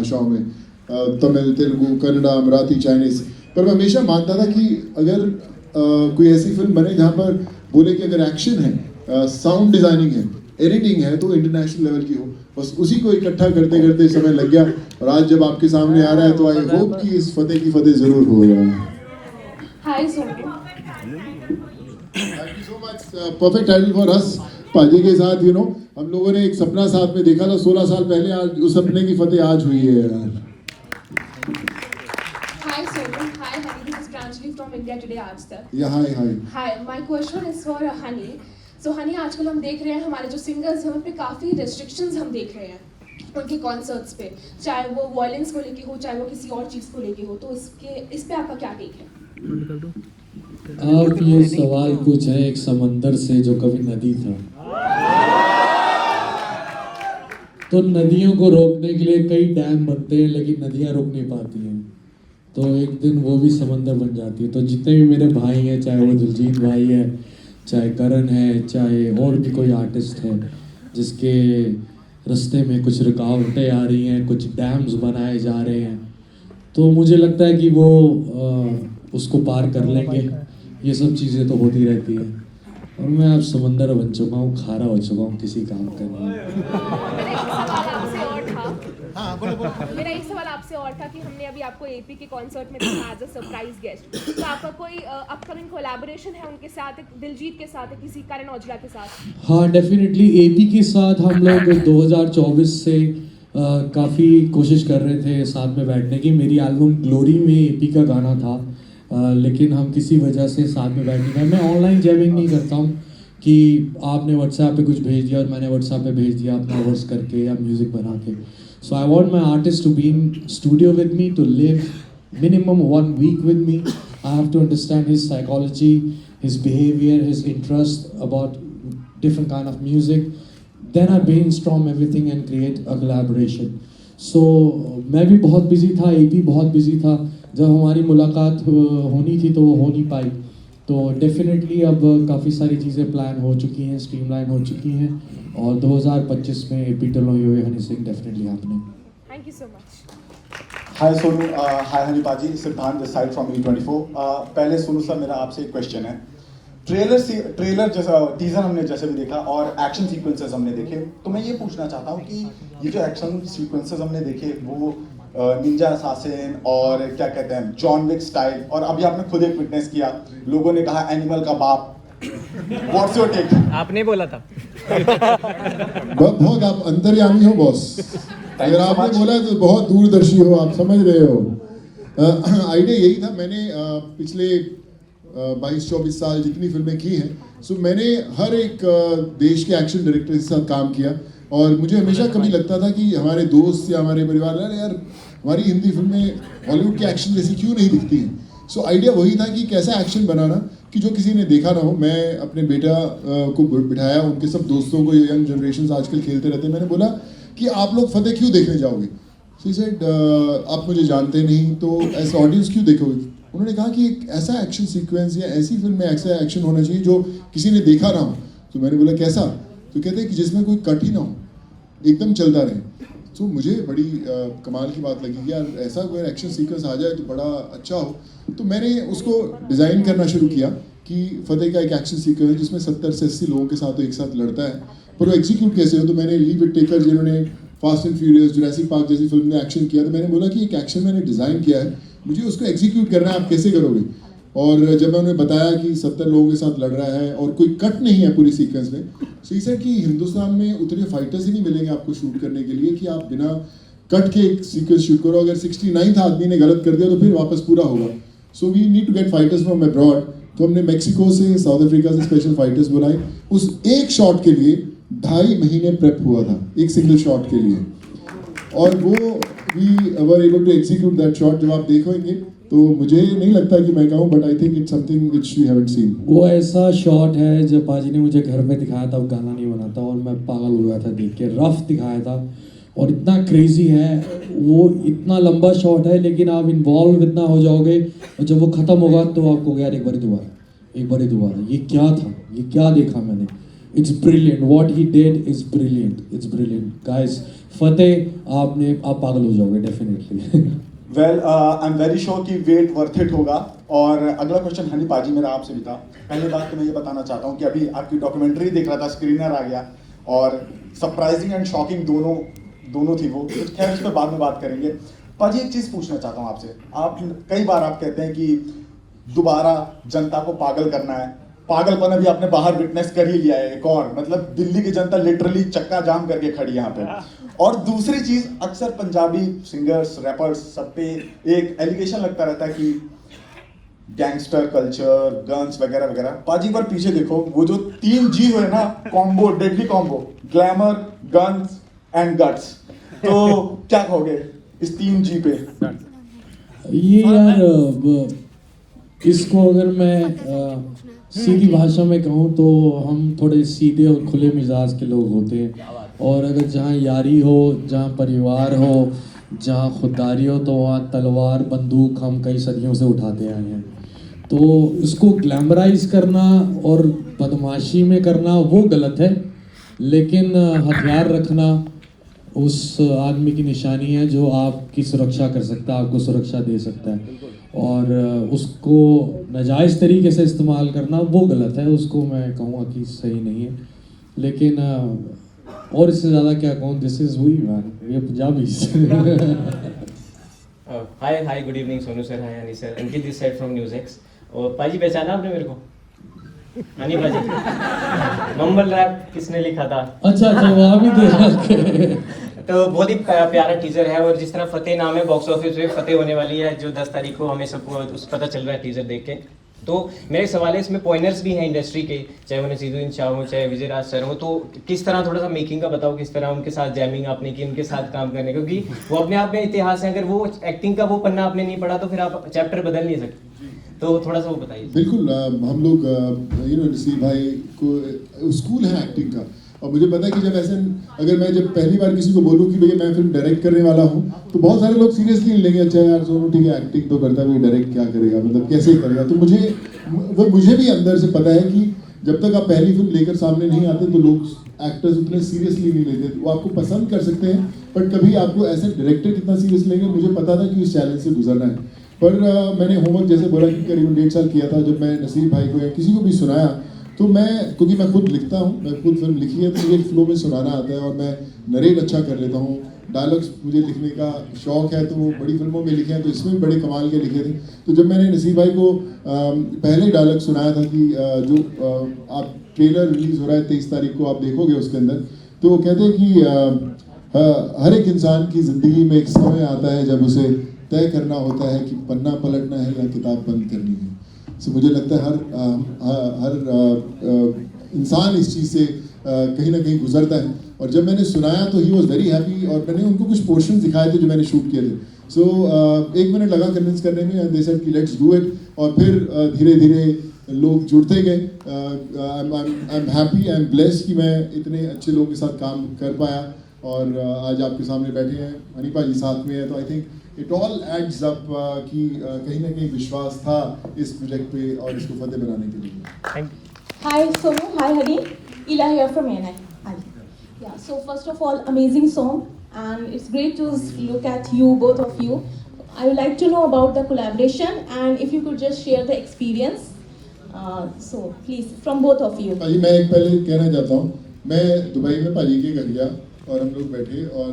भाषाओं में, तमिल, तेलुगु, कन्नड़ा, मराठी, चाइनीज़। पर मैं हमेशा मानता था कि अगर कोई ऐसी फिल्म बने जहाँ पर बोले कि अगर एक्शन है, साउंड डिज़ाइनिंग है, एडिटिंग है, तो इंटरनेशनल लेवल की हो। बस उसी को इकट्ठा करते करते समय लग गया, और आज जब आपके सामने आ रहा है तो आई होप कि इस फतेह की फतेह ज़रूर होगा। Hi Sonu. Thank you so much. Perfect title for us. पाजी के साथ हम लोगों ने एक सपना साथ में देखा था 16 साल पहले, आज उस सपने की फतेह आज हुई है यार। Hi Sonu, hi Honey, this is Pranjali from India Today आज तक। Yeah, hi, hi. Hi, my question is for Honey. So Honey, आजकल हम देख रहे हैं हमारे जो सिंगर्स हैं उन पे काफ़ी restrictions हम देख रहे हैं उनके कॉन्सर्ट्स पे, चाहे वो वॉयलेंस को लेके हो, चाहे वो किसी और चीज़ को लेके हो, तो इस पे आपका क्या टेक है? आप ये सवाल पूछ रहे हैं एक समंदर से जो कभी नदी था। तो नदियों को रोकने के लिए कई डैम बनते हैं, लेकिन नदियाँ रोक नहीं पाती हैं, तो एक दिन वो भी समंदर बन जाती है। तो जितने भी मेरे भाई हैं, चाहे वो दिलजीत भाई है, चाहे करण है, चाहे और भी कोई आर्टिस्ट है जिसके रास्ते में कुछ रुकावटें आ रही हैं, कुछ डैम्स बनाए जा रहे हैं, तो मुझे लगता है कि वो उसको पार कर लेंगे। ये सब चीज़ें तो होती रहती है, और मैं अब समंदर बन चुका हूँ, खारा हो चुका हूँ, किसी काम का नहीं। मेरा एक सवाल आपसे और था कि हमने अभी आपको एपी के कॉन्सर्ट में देखा एज अ सरप्राइज गेस्ट, तो आपका कोई अपकमिंग कोलैबोरेशन है उनके साथ, दिलजीत के साथ, किसी करण औजला के साथ? हाँ, डेफिनेटली एपी के साथ हम लोग 2024 से काफ़ी कोशिश कर रहे थे साथ में बैठने की। मेरी एल्बम ग्लोरी में एपी का गाना था, लेकिन हम किसी वजह से साथ में बैठ नहीं पाए। मैं ऑनलाइन जैमिंग नहीं करता हूँ कि आपने व्हाट्सएप पे कुछ भेज दिया और मैंने व्हाट्सएप पे भेज दिया अपना वर्स करके या म्यूज़िक बना के। So I want my artist to be in studio with me, to live minimum 1 week with me. I have to understand his psychology, his behavior, his interest about different kind of music. Then I brainstorm everything and create a collaboration. So मैं भी बहुत busy था, AP बहुत busy था। जब हमारी मुलाकात होनी थी तो वो हो नहीं पाई। तो डेफिनेटली अब काफ़ी सारी चीज़ें प्लान हो चुकी हैं, स्ट्रीमलाइन हो चुकी हैं, और 2025 में AP टलो yo Honey Singh definitely happening. Thank you so much. Hi Sonu, hi Honey पाजी, Siddhant this side from E24। पहले सोनू सर, मेरा आपसे एक क्वेश्चन है। ट्रेलर जैसा टीजर हमने जैसे भी देखा और एक्शन सीक्वेंसेस हमने देखे, तो मैं ये पूछना चाहता हूँ कि ये जो एक्शन सीक्वेंसेस हमने देखे वो निंजा असासिन और क्या कहते हैं जॉन विक स्टाइल, और अभी आपने खुद एक विटनेस किया, लोगों ने कहा एनिमल का बाप। What's your take? आपने बोला था। बहुत आप अंतर्यामी हो बॉस। अगर आपने बोला तो बहुत दूरदर्शी हो, आप समझ रहे हो। आइडिया यही था। मैंने पिछले 22-24 साल जितनी फिल्में की हैं, सो मैंने हर एक देश के एक्शन डायरेक्टर के साथ काम किया, और मुझे हमेशा कभी लगता था कि हमारे दोस्त या हमारे परिवार यार हमारी हिंदी फिल्में हॉलीवुड के एक्शन जैसी क्यों नहीं दिखती हैं। सो आइडिया वही था कि कैसा एक्शन बनाना कि जो किसी ने देखा ना हो। मैं अपने बेटा को बिठाया, उनके सब दोस्तों को, यंग जनरेशन आजकल खेलते रहते हैं, मैंने बोला कि आप लोग फतेह क्यों देखने जाओगे? सो ही सेड आप मुझे जानते नहीं तो ऐसा ऑडियंस क्यों देखोगे? उन्होंने कहा कि एक ऐसा एक्शन सीक्वेंस या ऐसी फिल्म में ऐसा एक्शन होना चाहिए जो किसी ने देखा ना हो। तो मैंने बोला कैसा? तो कहते हैं कि जिसमें कोई कट ही ना हो, एकदम चलता रहे। तो मुझे बड़ी कमाल की बात लगी कि यार ऐसा कोई एक्शन सीक्वेंस आ जाए तो बड़ा अच्छा हो। तो मैंने उसको डिज़ाइन करना शुरू किया कि फतेह का एक एक्शन सीक्वेंस जिसमें 70 से 80 लोगों के साथ एक साथ लड़ता है, पर वो एग्जीक्यूट कैसे हो। तो मैंने ली विटेकर जिन्होंने fast and furious, Jurassic park जैसी फिल्म में एक्शन किया, तो मैंने बोला कि एक एक्शन मैंने डिज़ाइन किया है, मुझे उसको एग्जीक्यूट करना है, आप कैसे करोगे? और जब मैं उन्हें बताया कि 70 लोगों के साथ लड़ रहा है और कोई कट नहीं है पूरी सीक्वेंस में, सो इसे कि हिंदुस्तान में उतने फाइटर्स ही नहीं मिलेंगे आपको शूट करने के लिए कि आप बिना कट के एक सीक्वेंस शूट करो। अगर 69th आदमी ने गलत कर दिया तो फिर वापस पूरा होगा। So we need to get fighters from abroad. तो हमने मेक्सिको से, साउथ अफ्रीका से स्पेशल फाइटर्स बुलाए। उस एक शॉट के लिए 2.5 महीने प्रेप हुआ था, एक सिंगल शॉट के लिए, और वो we were able to execute that shot. जब आप देखेंगे तो मुझे नहीं लगता कि मैं कहूँ, but I think it's something which we haven't seen. वो ऐसा शॉट है जब पाजी ने मुझे घर में दिखाया था, गाना नहीं बना था, और मैं पागल हो गया था देख के। रफ दिखाया था और इतना क्रेजी है वो, इतना लंबा शॉट है, लेकिन आप इन्वॉल्व इतना हो जाओगे और जब वो ख़त्म होगा तो आपको यार एक बार ही दोबारा ये क्या था, ये क्या देखा मैंने। It's brilliant. What he did is brilliant. It's brilliant. Guys, फतेह आप पागल हो जाओगे definitely. Well I am very sure कि वेट वर्थ इट होगा। और अगला क्वेश्चन हनी पाजी मेरा आपसे भी था। पहली बात तो मैं ये बताना चाहता हूँ कि अभी आपकी डॉक्यूमेंट्री देख रहा था, स्क्रीनर आ गया और सरप्राइजिंग एंड शॉकिंग दोनों थी वो। खैर उस पर बाद में बात करेंगे। पाजी एक चीज़ पूछना चाहता हूँ आपसे। आप कई बार आप कहते हैं कि दोबारा जनता को पागल करना है। पागलपन अभी आपने बाहर विटनेस कर ही लिया है एक और, मतलब दिल्ली की जनता लिटरली चक्का जाम करके खड़ी यहाँ पे। और दूसरी चीज, अक्सर पंजाबी सिंगर्स रैपर्स सब पे एक एलिगेशन लगता रहता है कि गैंगस्टर कल्चर, गन्स वगैरह वगैरह। पाजी पर पीछे देखो, वो जो 3 जी हुए ना, combo, deadly combo, glamour, guns and guts. तो क्या कहोगे इस 3 जी पे? ये यार इसको अगर मैं सीधी भाषा में कहूँ तो हम थोड़े सीधे और खुले मिजाज के लोग होते हैं, और अगर जहाँ यारी हो, जहाँ परिवार हो, जहाँ खुददारी हो, तो वहाँ तलवार बंदूक हम कई सदियों से उठाते आए हैं। तो इसको ग्लैमराइज करना और बदमाशी में करना वो गलत है, लेकिन हथियार रखना उस आदमी की निशानी है जो आपकी सुरक्षा कर सकता है, आपको सुरक्षा दे सकता है। और उसको नाजायज़ तरीके से इस्तेमाल करना वो गलत है, उसको मैं कहूँगा कि सही नहीं है। लेकिन और इससे ज़्यादा क्या कहूँ, दिस इज़ हुई मैन, ये Punjabi. Hi good evening Sonu sir, hi Honey sir, Ankit this side from news x. और पाजी पहचाना आपने मेरे को? हनी पाजी मम्बल रैप किसने लिखा था? अच्छा वहाँ भी देखा। तो बहुत ही प्यारा टीजर है, और जिस तरह फतेह नाम है, बॉक्स ऑफिस में फतेह होने वाली है जो 10 तारीख को हमें सबको उस पता चल रहा है टीजर देख के। तो मेरे सवाल है, इसमें पॉइंटर्स भी हैं इंडस्ट्री के, चाहे वो नसीरुद्दीन शाह हो, चाहे विजय राज सर हो, तो किस तरह थोड़ा सा मेकिंग का बताओ, किस तरह उनके साथ जैमिंग आपने की, उनके साथ काम करने, क्योंकि वो अपने आप में इतिहास है। अगर वो एक्टिंग का वो पन्ना आपने नहीं पढ़ा तो फिर आप चैप्टर बदल नहीं सकते। तो थोड़ा सा वो बताइए। बिल्कुल, हम लोग नसीर भाई को स्कूल है एक्टिंग का, और मुझे पता है कि अगर मैं जब पहली बार किसी को बोलूँ कि भैया मैं फिल्म डायरेक्ट करने वाला हूँ, तो बहुत सारे लोग सीरियसली नहीं लेंगे। अच्छा यार सोनू ठीक है, एक्टिंग तो करता है, डायरेक्ट क्या करेगा, मतलब कैसे करेगा। तो मुझे भी अंदर से पता है कि जब तक आप पहली फिल्म लेकर सामने नहीं आते तो लोग एक्टर्स उतने सीरियसली नहीं लेते। वो आपको पसंद कर सकते हैं, बट कभी आपको ऐसे डायरेक्टर कितना सीरियस लेंगे। मुझे पता था कि इस चैलेंज से गुजरना है, पर मैंने होमवर्क जैसे बोला कि करीबन 1.5 साल किया था। जब मैं नसीर भाई को या किसी को भी सुनाया, तो क्योंकि मैं खुद लिखता हूँ, मैं खुद फिल्म लिखी है, तो मुझे फ्लो में सुनाना आता है और मैं नरेट अच्छा कर लेता हूँ। डायलॉग्स मुझे लिखने का शौक है, तो वो बड़ी फिल्मों में लिखे हैं, तो इसमें भी बड़े कमाल के लिखे थे। तो जब मैंने नसीर भाई को पहले डायलॉग सुनाया था कि जो आप ट्रेलर रिलीज़ हो रहा है 23 तारीख को, आप देखोगे उसके अंदर, तो वो कहते हैं कि हर एक इंसान की ज़िंदगी में एक समय आता है जब उसे तय करना होता है कि पन्ना पलटना है या किताब बंद करनी है। सो मुझे लगता है हर इंसान इस चीज़ से कहीं ना कहीं गुजरता है। और जब मैंने सुनाया तो ही वॉज वेरी हैप्पी, और मैंने उनको कुछ पोर्शन दिखाए थे जो मैंने शूट किए थे। सो 1 मिनट लगा कन्विंस करने में, दे सेड कि लेट्स डू इट। और फिर धीरे धीरे लोग जुड़ते गए। I am happy, I am blessed कि मैं इतने अच्छे लोगों के साथ काम कर पाया, और आज आपके सामने बैठे हैं, हनी पाजी साथ में है। तो I think it all adds up कि कहीं ना कहीं विश्वास था इस प्रोजेक्ट पे और इसको फतेह बनाने के लिए। Hi Sonu, hi Hari, Ila here from ANI. Hi. Yeah, so first of all, amazing song, and it's great to look at you, both of you. I would like to know about the collaboration, and if you could just share the experience. So please, from both of you. भाजी मैं एक पहले कहना चाहता हूँ, मैं Dubai में पाजी के घर गया और हम लोग बैठे और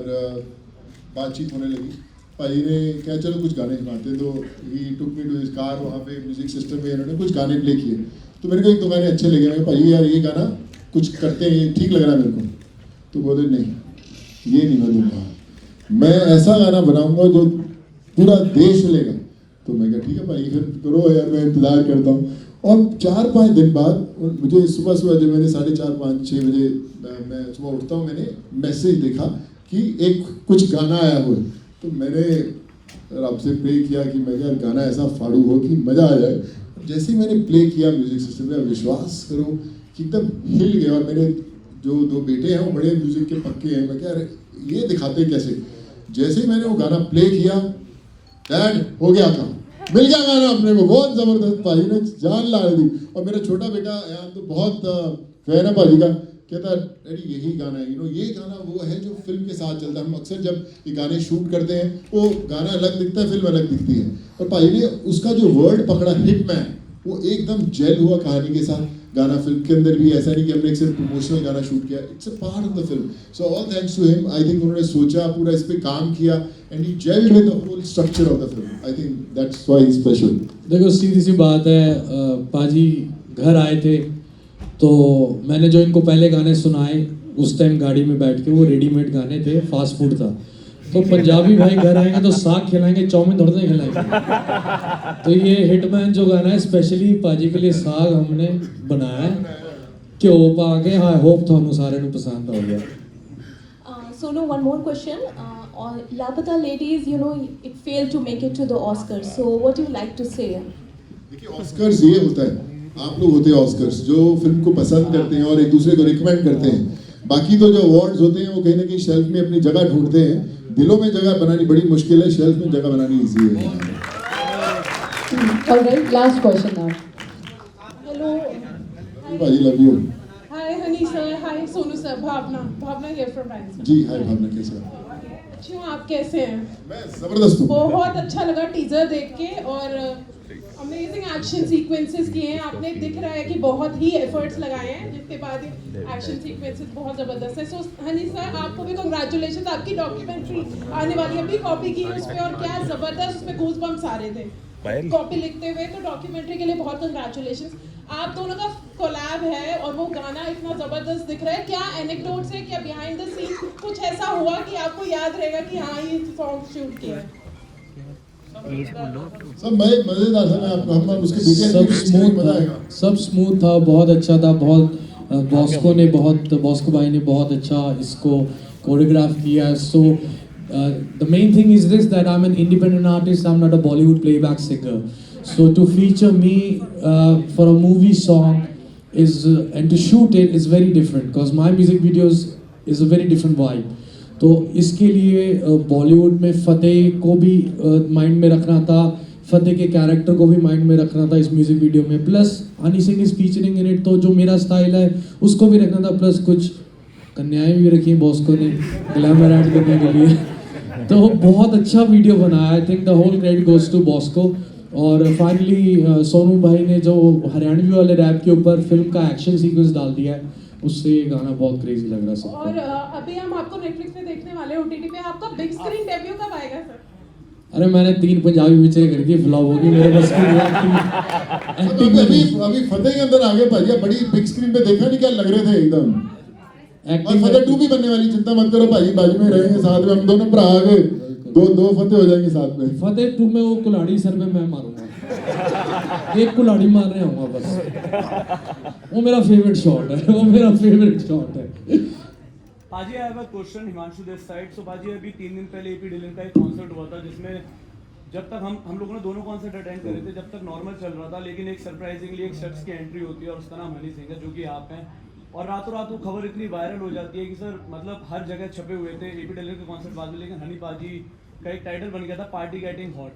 बातचीत होने लगी। पाजी ने कहा चलो कुछ गाने सुनाते, तो ही टुक मी टू हिज कार, वहाँ पे म्यूजिक सिस्टम में इन्होंने कुछ गाने प्ले किए। तो मेरे को 1-2 गाने अच्छे लगे। मैं पाजी यार ये गाना कुछ करते हैं, ये ठीक लग रहा है मेरे को। तो बोले नहीं, ये नहीं बनूंगा, मैं ऐसा गाना बनाऊंगा जो पूरा देश लेगा। तो मैं कहा ठीक है भाई, फिर करो यार, मैं इंतज़ार करता हूँ। और 4-5 दिन बाद मुझे सुबह जब मैंने 4:30, 5-6 बजे मैं सुबह उठता हूँ, मैंने मैसेज देखा कि एक कुछ गाना आया हुआ है। तो मैंने रब से प्रे किया कि मैं यार गाना ऐसा फाड़ू हो कि मज़ा आ जाए। जैसे ही मैंने प्ले किया म्यूज़िक सिस्टम में, विश्वास करो कि एकदम हिल गया। और मेरे जो 2 बेटे हैं वो बड़े म्यूज़िक के पक्के हैं। मैं क्या ये दिखाते कैसे। जैसे ही मैंने वो गाना प्ले किया, डैड हो गया काम, मिल गया गाना अपने को, बहुत ज़बरदस्त। भाई ने जान ला दी। और मेरा छोटा बेटा यार तो बहुत फैन है भाजी का, कहता डैडी यही गाना है, ये गाना वो है जो फिल्म के साथ चलता है। हम अक्सर जब ये गाने शूट करते हैं वो गाना अलग दिखता है, फिल्म अलग दिखती है, और भाई ने उसका जो वर्ड पकड़ा हिटमैन, वो एकदम जेल हुआ कहानी के साथ। गाना फिल्म के अंदर भी ऐसा नहीं कि हमने सिर्फ प्रमोशनल गाना शूट किया, it's a part of the film. So all thanks to him. I think उन्होंने सोचा, पूरा इस पे काम किया, and he gelled with the whole structure of the film. I think that's why he is special. देखो सीधी सी बात है, पाजी घर आए थे तो मैंने जो इनको पहले गाने सुनाए उस टाइम गाड़ी में बैठ के, वो रेडीमेड गाने थे, फास्ट फूड था। तो पंजाबी भाई घर आएंगे तो साग खिलाएंगे, चाउमीन थोड़ा सा खिलाएंगे। तो ये हिटमैन जो गाना है स्पेशली पाजी के लिए साग हमने बनाया है, घ्यो पा के। आई होप थानू सारे नू पसंद हो गया। Sonu, one more question. On Lapata Ladies, it failed to make it to the Oscars. So, what do you like to say? देखिए ऑस्कर्स ये होता है, आप लोग होते हैं ऑस्कर्स जो फिल्म को पसंद करते हैं और एक दूसरे को रिकमेंड करते हैं। बाकी तो जो अवार्ड्स होते हैं वो कहीं ना कहीं शेल्फ में अपनी जगह ढूंढते हैं। दिलों में जगह बनानी बड़ी मुश्किल है, शेल्फ में जगह बनानी इजी है। All right, last question now. Hello. भाजी love you. Hi, Hani sir. Hi, Sonu sir. Bhavna here from Rhino. जी हाय भावना, कैसे हैं? अच्छी हूँ, आप कैसे हैं? मैं जबरदस्त हूँ। बहुत अच्छा लगा टीजर देख के, और अमेजिंग एक्शन सीक्वेंसेस किए हैं आपने। दिख रहा है कि बहुत ही एफर्ट्स लगाए हैं, जिसके बाद एक्शन सीक्वेंसेस बहुत ज़बरदस्त है। सो हनी सर, आपको भी कांग्रेचुलेशन। आपकी डॉक्यूमेंट्री आने वाली है, अभी कॉपी की उस पर, और क्या ज़बरदस्त उसमें गूज़बम्प्स आ रहे थे कॉपी लिखते हुए। तो डॉक्यूमेंट्री के लिए बहुत कांग्रेचुलेशन। आप दोनों का कोलैब है और वो गाना इतना ज़बरदस्त दिख रहा है। क्या एनेक्डोट्स है, क्या बिहाइंड द सीन कुछ ऐसा हुआ कि आपको याद रहेगा कि हाँ ये सॉन्ग शूट किया है? सब मजेदार था। मैं आपको हम उसके डिटेल सब स्मूथ था, बहुत अच्छा था। बहुत बॉस्को भाई ने बहुत अच्छा इसको कोरियोग्राफ किया। So the main thing is this, that I am an independent artist, I am not a Bollywood playback singer. So to feature me for a movie song is and to shoot it is very different, because my music videos is a very different vibe. तो इसके लिए बॉलीवुड में फतेह को भी mind में रखना था, फतेह के कैरेक्टर को भी माइंड में रखना था इस म्यूजिक वीडियो में, plus Honey Singh is featuring in it, तो जो मेरा स्टाइल है उसको भी रखना था, प्लस कुछ कन्याएं भी रखी बॉस्को ने ग्लैमर ऐड करने के लिए। तो बहुत अच्छा वीडियो बनाया। I think the whole credit goes to Bosco. और फाइनली सोनू भाई ने जो हरियाणवी वाले रैप के ऊपर फिल्म का एक्शन सीक्वेंस डाल दिया है, उससे ये गाना बहुत क्रेजी लग रहा है सबको। और अभी हम आपको नेटफ्लिक्स पे देखने वाले हैं, ओटीटी पे। आपका बिग स्क्रीन डेब्यू कब आएगा सर? अरे मैंने 3 पंजाबी पिक्चरें कर दी, फ्लॉप होगी, मेरे बस की एक्टिंग अभी फतेह के अंदर आ गए भाजी। बड़ी बिग स्क्रीन पे देखा नहीं क्या लग रहे थे एकदम। और फतेह 2 भी बनने वाली, चिंता मत करो भाजी, बाजू में रहेंगे साथ में, हम दोनों भरा आ गए, दो फतेह हो जाएंगे साथ में। फतेह 2 में वो कुल्हाड़ी सर पे मैं मारूंगा, एक कुल्हाड़ी मारने आऊंगा बस। वो मेरा फेवरेट शॉट है, वो मेरा फेवरेट शॉट है। पाजी, I have a question Himanshu this side. So पाजी, अभी 3 दिन पहले एपी डिलन का एक कॉन्सर्ट हुआ था, जिसमें जब तक हम लोगों ने दोनों कॉन्सर्ट अटेंड करे थे, जब तक नॉर्मल चल रहा था, लेकिन एक सरप्राइजिंगली एक शख्स की एंट्री होती है और उसका नाम हनी सिंह है, जो कि आप हैं। और रातों रात वो खबर इतनी वायरल हो जाती है कि सर मतलब हर जगह छपे हुए थे एपी डिलन के कॉन्सर्ट बाद में, लेकिन हनी पाजी का एक टाइटल बन गया था पार्टी गेटिंग हॉट।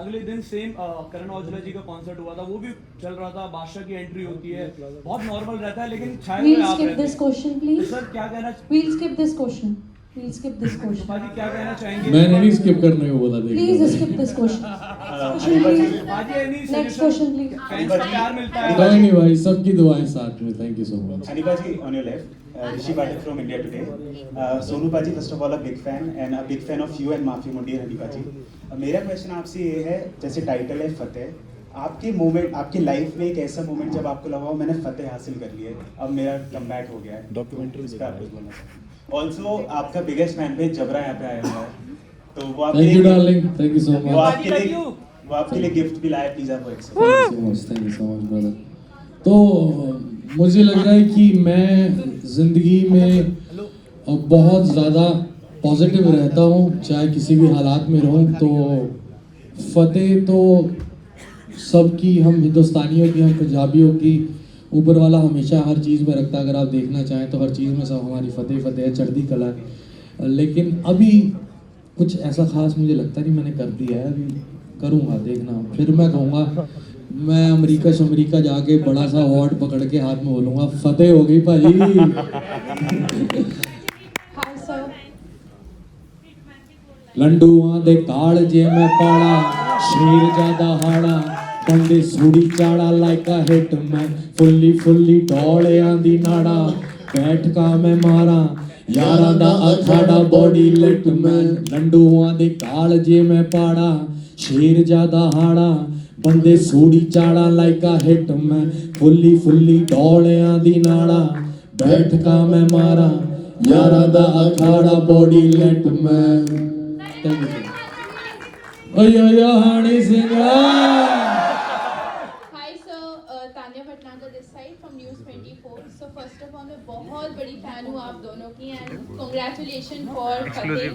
अगले दिन सेम करण औजला जी का कॉन्सर्ट हुआ था, वो भी चल रहा था, बादशाह की एंट्री होती है, बहुत नॉर्मल रहता है, लेकिन छाया में आप रहते हैं। This question, please. सर क्या कहना We'll skip this question. We'll skip this question. पाजी क्या कहना चाहेंगे? मैंने नहीं स्किप करने को बोला, Please skip this question. Question, please. पाजी, any Next suggestion? question, please. Fans का प्यार मिलता है। कोई नहीं भाई, सबकी दुआएं साथ में। Thank you so much. Hanipa ji, on your left, Rishi Patil from India Today. Sonu Paji, first of all, a big fan and a big fan of you and Maafi Mundir, Hanipa ji. मेरा question आपसे ये है, जैसे title है फतेह, आपके moment, आपकी life में एक ऐसा मोमेंट जब आपको लगा हो मैंने फतेह हासिल कर लिया है, अब मेरा कमबैक हो गया है, डॉक्यूमेंट्री इस पे आप कुछ बोलना चाहिए। ऑल्सो आपका बिगेस्ट फैन पेज जबरा यहाँ पे आया हुआ है, तो वो आपके thank you darling, thank you so much. वो आपके लिए गिफ्ट भी लाया, प्लीज आप वो accept. Thank you so much brother. तो मुझे लग रहा है कि मैं ज़िंदगी में बहुत ज़्यादा पॉजिटिव रहता हूँ, चाहे किसी भी हालात में रहूँ। तो फतेह तो सबकी, हम हिंदुस्तानियों की, हम पंजाबियों की, ऊपर वाला हमेशा हर चीज़ में रखता है। अगर आप देखना चाहें तो हर चीज़ में सब हमारी फतेह फतेह है, चढ़ती कला है। लेकिन अभी कुछ ऐसा खास मुझे लगता नहीं मैंने कर दिया है, अभी करूँगा, देखना। फिर मैं कहूँगा मैं अमेरिका जाके बड़ा सा अवार्ड पकड़ के हाथ में बोलूंगा फतेह हो गई भाजी। Hi sir. लंडूआं दे काल जे मैं पाड़ा शेर ज्यादा हाड़ा बंदे सूड़ी चाड़ा लाइक अ हिट मैं फुल्ली फुल्ली डोलियां दी नाड़ा बैठ का मैं मारा यारां दा अखाड़ा बॉडी लिट मैं लंडूआं दे काल जे मैं पाड़ा शेर ज्यादा हाड़ा बंदे सूड़ी चाड़ा लाइक अ हिट मैं फुल्ली फुल्ली डोलियां दी नाड़ा बैठ का मैं मारा यारां दा अखाड़ा बॉडी लिट मैं। Honey Singh. Hi sir, Tanya Bhatnagar this side from news 24। So first of all मैं बहुत बड़ी फैन हूँ आप दोनों की एंड कांग्रेचुलेशन फॉर फतेह।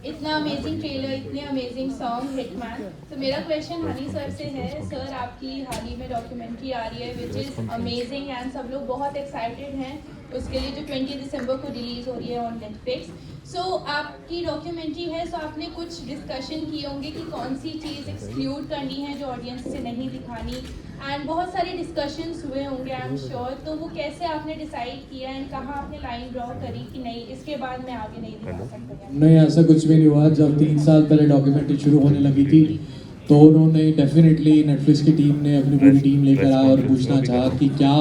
इतना अमेजिंग ट्रेलर, इतने अमेजिंग सॉन्ग हिटमैन। तो मेरा क्वेश्चन हनी सर से है। सर आपकी हाल ही में डॉक्यूमेंट्री आ रही है विच इज़ अमेजिंग एंड सब लोग बहुत एक्साइटेड हैं उसके लिए, जो 20 दिसंबर को रिलीज़ हो रही है ऑन नेटफ्लिक्स। सो आपकी डॉक्यूमेंट्री है, सो आपने कुछ डिस्कशन किए होंगे कि कौन सी चीज़ एक्सक्लूड करनी है जो ऑडियंस से नहीं दिखानी, एंड बहुत सारे डिस्कशंस हुए होंगे आई एम श्योर। तो वो कैसे आपने डिसाइड किया एंड कहाँ आपने लाइन ड्रॉ करी कि नहीं इसके बाद मैं आगे नहीं दिखा सकता? नहीं, ऐसा कुछ भी नहीं हुआ। जब 3 साल पहले डॉक्यूमेंट्री शुरू होने लगी थी तो उन्होंने डेफिनेटली नेटफ्लिक्स की टीम ने अपनी पूरी टीम लेकर आया और पूछना चाहा कि क्या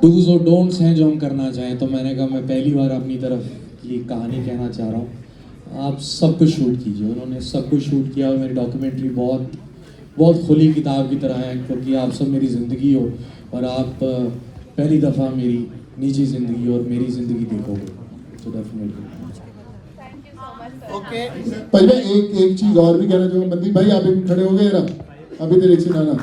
डूज और डोंट्स हैं जो हम करना चाहें। तो मैंने कहा मैं पहली बार अपनी तरफ की कहानी कहना चाह रहा हूँ, आप सब कुछ शूट कीजिए। उन्होंने सब कुछ शूट किया और मेरी डॉक्यूमेंट्री बहुत बहुत खुली किताब की तरह है, क्योंकि आप सब मेरी ज़िंदगी हो और आप पहली दफ़ा मेरी निजी ज़िंदगी और मेरी ज़िंदगी देखोगे। तो definitely thank you so much sir. Okay पहले एक चीज और भी कहना चाहूँगा। मनदीप भाई आप एक खड़े हो गए जरा, अभी तेरे से नाना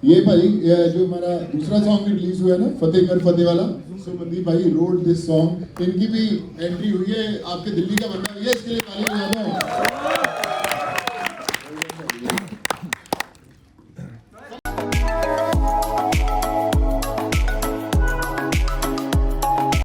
ये भाई जो हमारा दूसरा सॉन्ग भी रिलीज हुआ है ना, फतेह कर फतेह वाला, सो मनदीप भाई रोड दिस सॉन्ग। इनकी भी एंट्री हुई है, आपके दिल्ली का बंदा भी है, इसके लिए ताली बजा दो।